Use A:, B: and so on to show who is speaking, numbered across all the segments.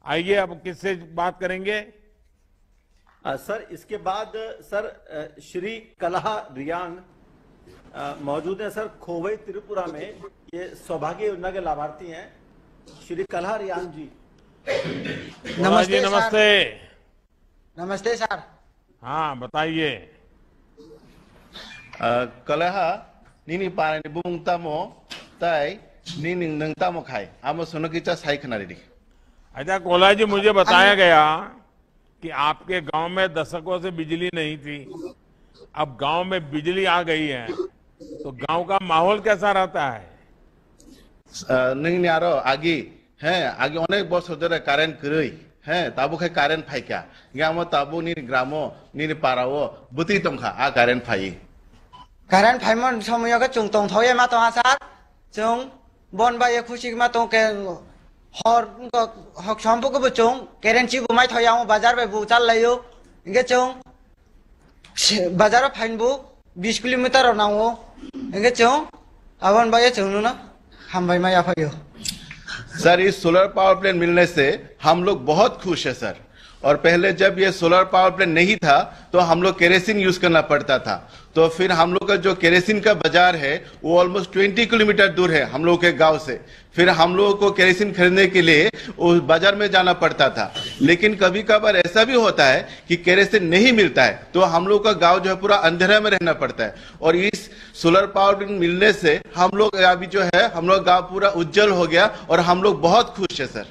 A: आइए अब किससे बात करेंगे?
B: सर इसके बाद सर श्री कलहा रियांग मौजूद है सर, खोवई त्रिपुरा में। ये सौभाग्य योजना के लाभार्थी हैं, श्री कलहा रियांग जी।
A: नमस्ते। नमस्ते।
C: नमस्ते सर।
A: हाँ बताइए।
D: कलहा नीनी पानी बुंग तामो ताई नीनी नंग तामो खाए आमो सुनो की चा साई खना रेडी।
A: अच्छा कोला जी, मुझे बताया गया कि आपके गांव में दशकों से बिजली नहीं थी, अब गांव में बिजली आ गई है, तो गांव का माहौल कैसा रहता है?
D: नंग न्यारो आगे हैं, आगे अनेक वर्ष होते कारेंट करई हैं, ताबो खाए कारेंट फाई क्या गामो ताबो नीनी ग्रामो नीनी पारावो बुती तंखा आ कारेंट फाई।
C: कारेंट फाइमन समय का चुंग तोंग थोये मा तो आसार चुंग बन बाये खुशी मा तो के हर हक शंपू को बुचुंग केरेंट ची बुमाई थोयाओ बाजार पे बुचाल लायो इंगे चुंग बाजार फाइन बु 20 किलोमीटर रनाओ इंगे चुंग अवन बाये चुंग ना हम भाई माया फायो।
D: सर इस सोलर पावर प्लांट मिलने से हम लोग बहुत खुश है सर। और पहले जब ये सोलर पावर प्लांट नहीं था तो हम लोग केरोसिन यूज करना पड़ता था, तो फिर हम लोग का जो केरोसिन का बाजार है वो ऑलमोस्ट 20 किलोमीटर दूर है हम लोग के गांव से। फिर हम लोगों को केरोसिन खरीदने के लिए उस बाजार में जाना पड़ता था। लेकिन कभी कभार ऐसा भी होता है कि केरोसिन नहीं मिलता है तो हम लोग का गांव जो है पूरा अंधेरा में रहना पड़ता है। और इस सोलर पावर प्लांट मिलने से हम लोग अभी जो है हम लोग गाँव पूरा उज्जवल हो गया और हम लोग बहुत खुश है सर।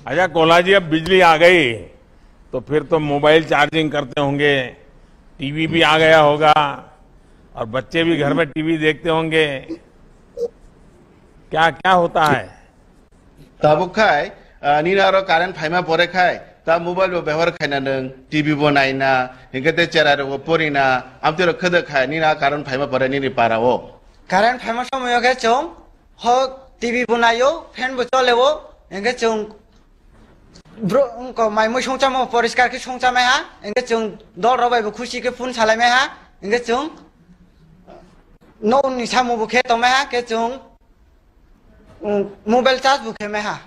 A: अच्छा कोला जी, अब बिजली आ गई तो फिर तो मोबाइल चार्जिंग करते होंगे, टीवी भी आ गया होगा और बच्चे भी घर में टीवी देखते होंगे, क्या क्या होता है?
D: ताबो खाए नीनारो कारेंट फाइमा परे खाए ता मोबाइल बो व्यवहार खाइना नंग टीवी बो नाइना हिंगते चेरा रो पोरिना आमते खद खाए नीना कारेंट फाइमा परे नीनी पारावो।
C: कारेंट फाइमा समय के चुंग हो टीवी बनायो फैन बो चलेवो इंगे चुंग ब्रो उनको माय मो सोंचा मो परिष्कार के सोंचा में हा इंगे चुंग दल रबाय बो खुशी के फुन छालाय में हा इंगे चुंग नो निशा मो बुखे तो में हा के चुंग मोबाइल चार्ज बुखे में हा।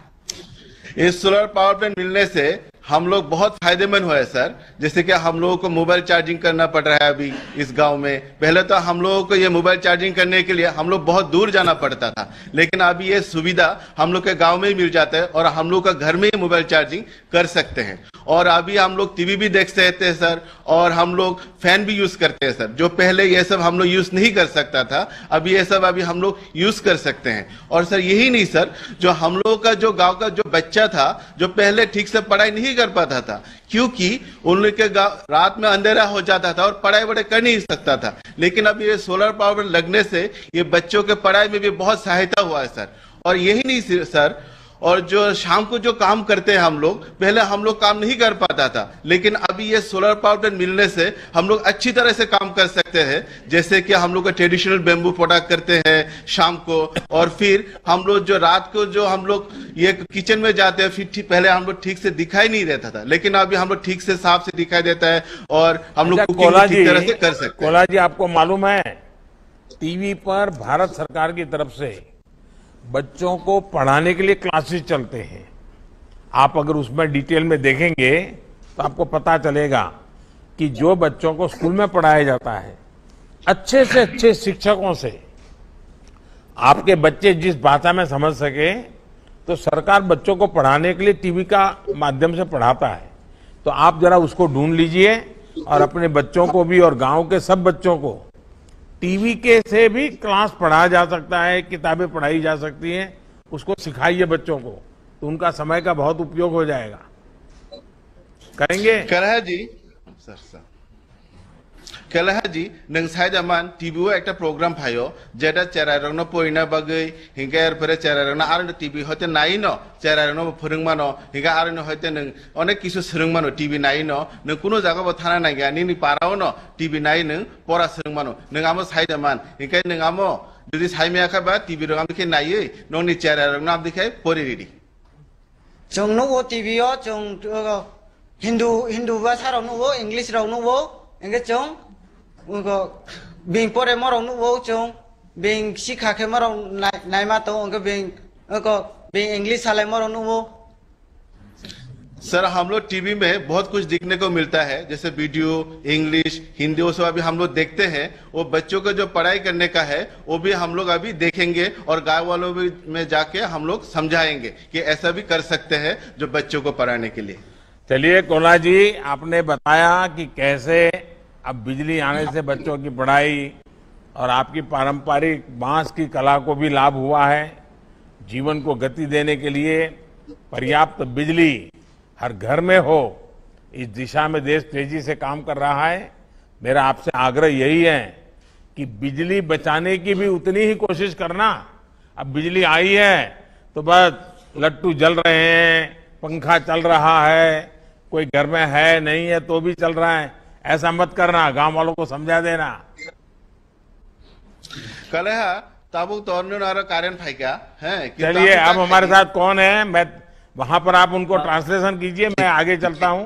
D: इस सोलर पावर प्लांट मिलने से हम लोग बहुत फायदेमंद हुए सर। जैसे कि हम लोगों को मोबाइल चार्जिंग करना पड़ रहा है अभी इस गांव में। पहले तो हम लोगों को ये मोबाइल चार्जिंग करने के लिए हम लोग बहुत दूर जाना पड़ता था, लेकिन अभी ये सुविधा हम लोग के गांव में ही मिल जाता है और हम लोग का घर में ही मोबाइल चार्जिंग कर सकते हैं। और अभी हम लोग टीवी भी देख सकते हैं सर, और हम लोग फैन भी यूज करते हैं सर, जो पहले ये सब हम लोग यूज नहीं कर सकता था, अभी ये सब अभी हम लोग यूज कर सकते हैं। और सर यही नहीं सर, जो हम लोग का जो गांव का जो बच्चा था जो पहले ठीक से पढ़ाई नहीं कर पाता था क्योंकि उन लोग के रात में अंधेरा हो जाता था और पढ़ाई वढ़ाई कर नहीं सकता था, लेकिन अब ये सोलर पावर लगने से ये बच्चों के पढ़ाई में भी बहुत सहायता हुआ है सर। और यही नहीं सर, और जो शाम को जो काम करते हैं हम लोग, पहले हम लोग काम नहीं कर पाता था, लेकिन अभी ये सोलर पावर प्लांट मिलने से हम लोग अच्छी तरह से काम कर सकते हैं। जैसे कि हम लोग का ट्रेडिशनल बेम्बू प्रोडक्ट करते हैं शाम को, और फिर हम लोग जो रात को जो हम लोग ये किचन में जाते हैं, फिर पहले हम लोग ठीक से दिखाई नहीं देता था, लेकिन अभी हम लोग ठीक से साफ से दिखाई देता है और हम लोग कुकिंग ठीक तरह से कर सकते हैं।
A: कोला जी, आपको मालूम है टीवी पर भारत सरकार की तरफ से बच्चों को पढ़ाने के लिए क्लासेस चलते हैं। आप अगर उसमें डिटेल में देखेंगे तो आपको पता चलेगा कि जो बच्चों को स्कूल में पढ़ाया जाता है अच्छे से अच्छे शिक्षकों से, आपके बच्चे जिस भाषा में समझ सके, तो सरकार बच्चों को पढ़ाने के लिए टीवी का माध्यम से पढ़ाता है। तो आप जरा उसको ढूंढ लीजिए और अपने बच्चों को भी और गांव के सब बच्चों को टीवी के से भी क्लास पढ़ाया जा सकता है, किताबें पढ़ाई जा सकती हैं, उसको सिखाइए बच्चों को, तो उनका समय का बहुत उपयोग हो जाएगा। करेंगे?
D: कलहा जी सर कलहा जी नों साइदामान टीवी एक प्रोग्राम फायो जेटा चेरारंगनो पोइना बागै हिंगा एरपरे चेरारंगना आरो टीवी होते नाइनो चेरारंगनो फोरोंमानो हिंगा आरो होते नों अनेक किसु सोलोंमानो टीवी नाइनो नों कुनो जागाबो थाना नागिया निनि पारावनो टीवी नाइ नों परा सोलोंमानो नों आमो साइदामान हिंगा नों आमो जुदि साइमेयाखाबा टीवी रंगाम दिखे नायै नोंनि चेरारंगना आम दिखे परि रेडी
C: जोंनो वो टीवी ओ जों हिंदू भाषा रावनो वो इंग्लिश रावनो वो इंगे जों उनको बिंग परे मरावनो वो जों बिंग सिखा के मराव नाइमा तो उनको बिंग इंग्लिश सालाय मरावनो वो
D: सर हम लोग टीवी में बहुत कुछ देखने को मिलता है, जैसे वीडियो इंग्लिश हिंदी वो सब अभी हम लोग देखते हैं। वो बच्चों को जो पढ़ाई करने का है वो भी हम लोग अभी देखेंगे और गाँव वालों में जाके हम लोग समझाएंगे कि ऐसा भी कर सकते हैं जो बच्चों को पढ़ाने के लिए।
A: चलिए कोला जी, आपने बताया कि कैसे अब बिजली आने से बच्चों की पढ़ाई और आपकी पारंपरिक बांस की कला को भी लाभ हुआ है। जीवन को गति देने के लिए पर्याप्त बिजली हर घर में हो, इस दिशा में देश तेजी से काम कर रहा है। मेरा आपसे आग्रह यही है कि बिजली बचाने की भी उतनी ही कोशिश करना। अब बिजली आई है तो बस लट्टू जल रहे हैं, पंखा चल रहा है, कोई घर में है नहीं है तो भी चल रहा है, ऐसा मत करना। गांव वालों को समझा देना।
D: कलहा ताबुक तोरने कारण फाइका है।
A: चलिए अब हमारे साथ कौन है, मैं वहां पर आप उनको ट्रांसलेशन कीजिए, मैं आगे चलता हूं।